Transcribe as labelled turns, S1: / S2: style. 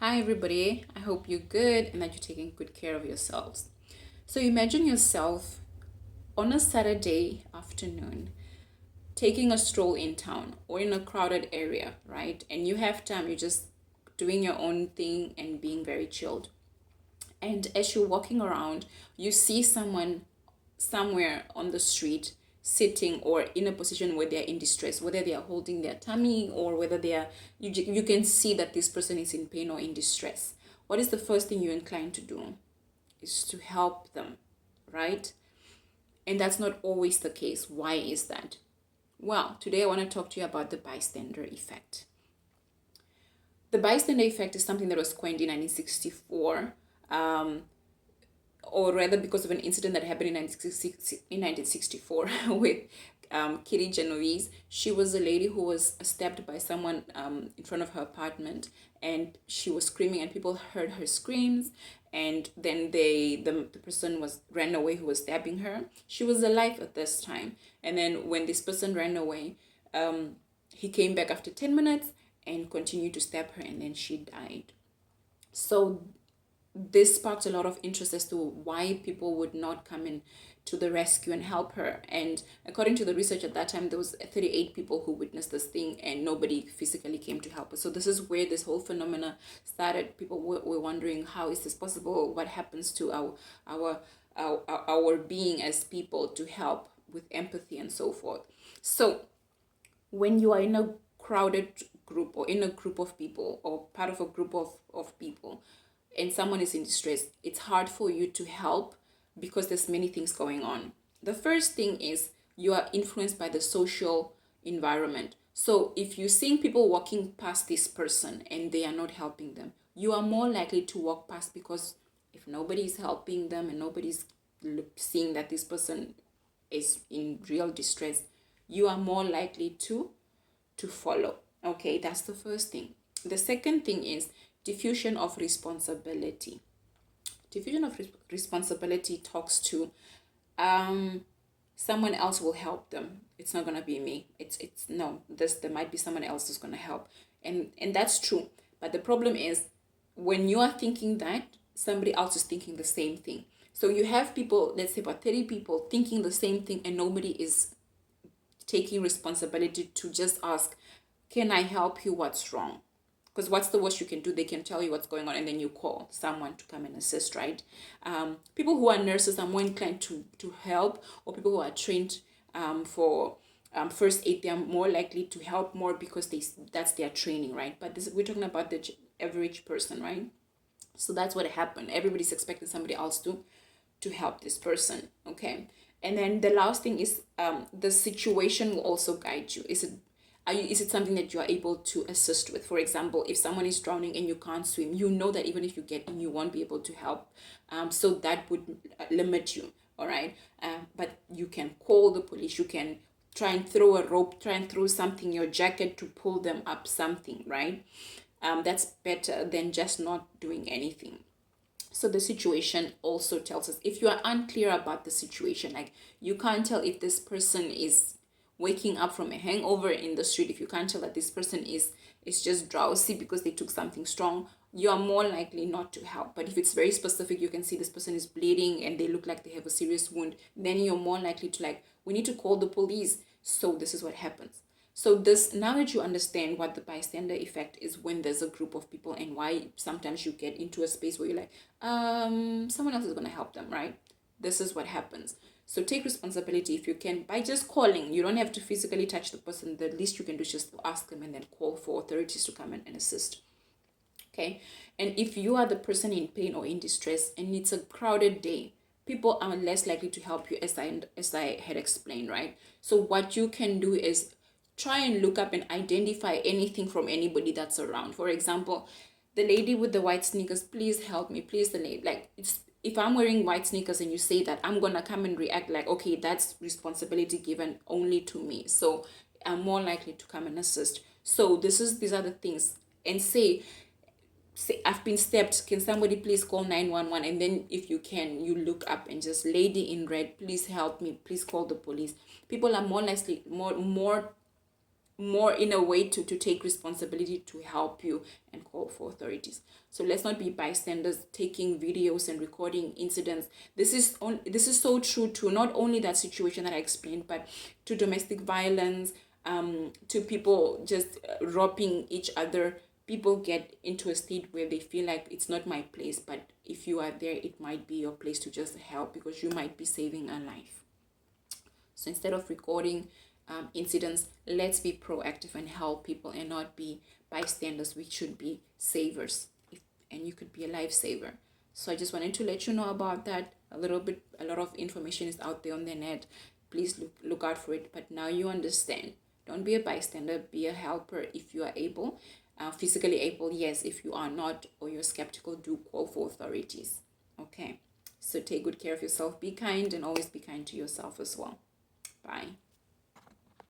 S1: Hi, everybody. I hope you're good and that you're taking good care of yourselves. So, imagine yourself on a Saturday afternoon taking a stroll in town or in a crowded area, right? And you have time, you're just doing your own thing and being very chilled. And as you're walking around, you see someone somewhere on the street sitting or in a position where they're in distress, whether they are holding their tummy or whether they are, you can see that this person is in pain or in distress. What is the first thing you're inclined to do? Is to help them, right? And that's not always the case. Why is that? Well, today I want to talk to you about the bystander effect. The bystander effect is something that was coined in 1964, or rather because of an incident that happened in 1964 with Kitty Genovese. She was a lady who was stabbed by someone in front of her apartment, and she was screaming, and people heard her screams, and then the person was ran away who was stabbing her. She was alive at this time, and then when this person ran away, he came back after 10 minutes and continued to stab her, and then she died. So this sparked a lot of interest as to why people would not come in to the rescue and help her. And according to the research at that time, there was 38 people who witnessed this thing and nobody physically came to help her. So this is where this whole phenomena started. People were wondering, how is this possible? What happens to our being as people to help with empathy and so forth? So when you are in a crowded group or in a group of people or part of a group of people and someone is in distress, it's hard for you to help because there's many things going on. The first thing is you are influenced by the social environment. So if you're seeing people walking past this person and they are not helping them, you are more likely to walk past, because if nobody is helping them and nobody's seeing that this person is in real distress, you are more likely to follow. Okay, that's the first thing. The second thing is diffusion of responsibility. Diffusion of responsibility talks to someone else will help them. It's not gonna be me. It's no. There might be someone else who's gonna help, and that's true. But the problem is when you are thinking that, somebody else is thinking the same thing. So you have people, let's say about 30 people, thinking the same thing, and nobody is taking responsibility to just ask, can I help you? What's wrong? Because what's the worst you can do? They can tell you what's going on, and then you call someone to come and assist, right? People who are nurses are more inclined to help, or people who are trained for first aid, they are more likely to help more because that's their training, right? But we're talking about the average person, right? So that's what happened. Everybody's expecting somebody else to help this person, okay? And then the last thing is the situation will also guide you. Is it something that you are able to assist with? For example, if someone is drowning and you can't swim, you know that even if you get in, you won't be able to help. So that would limit you, all right? But you can call the police. You can try and throw a rope, try and throw something, your jacket, to pull them up, something, right? That's better than just not doing anything. So the situation also tells us, if you are unclear about the situation, like you can't tell if this person is waking up from a hangover in the street, if you can't tell that this person is just drowsy because they took something strong, you are more likely not to help. But if it's very specific, you can see this person is bleeding and they look like they have a serious wound, then you're more likely to, like, we need to call the police. So this is what happens. So this, now that you understand what the bystander effect is when there's a group of people, and why sometimes you get into a space where you're like, someone else is going to help them, right? This is what happens. So take responsibility if you can by just calling. You don't have to physically touch the person. The least you can do is just ask them and then call for authorities to come and assist. Okay. And if you are the person in pain or in distress and it's a crowded day, people are less likely to help you, as I had explained, right? So what you can do is try and look up and identify anything from anybody that's around. For example, the lady with the white sneakers, please help me, please. The lady, like, it's, if I'm wearing white sneakers and you say that, I'm gonna come and react like, okay, that's responsibility given only to me, so I'm more likely to come and assist. So these are the things. And say I've been stabbed, can somebody please call 911? And then if you can, you look up and just, lady in red, please help me, please call the police. People are more likely more in a way to take responsibility to help you and call for authorities. So let's not be bystanders taking videos and recording incidents. This is so true to not only that situation that I explained, but to domestic violence, to people just robbing each other. People get into a state where they feel like it's not my place, but if you are there, it might be your place to just help, because you might be saving a life. So instead of recording incidents, let's be proactive and help people and not be bystanders. We should be savers, and you could be a lifesaver. So I just wanted to let you know about that a little bit. A lot of information is out there on the net. Please look out for it. But now you understand. Don't be a bystander. Be a helper if you are able. Physically able, yes. If you are not, or you're skeptical, do call for authorities. Okay. So take good care of yourself. Be kind, and always be kind to yourself as well. Bye.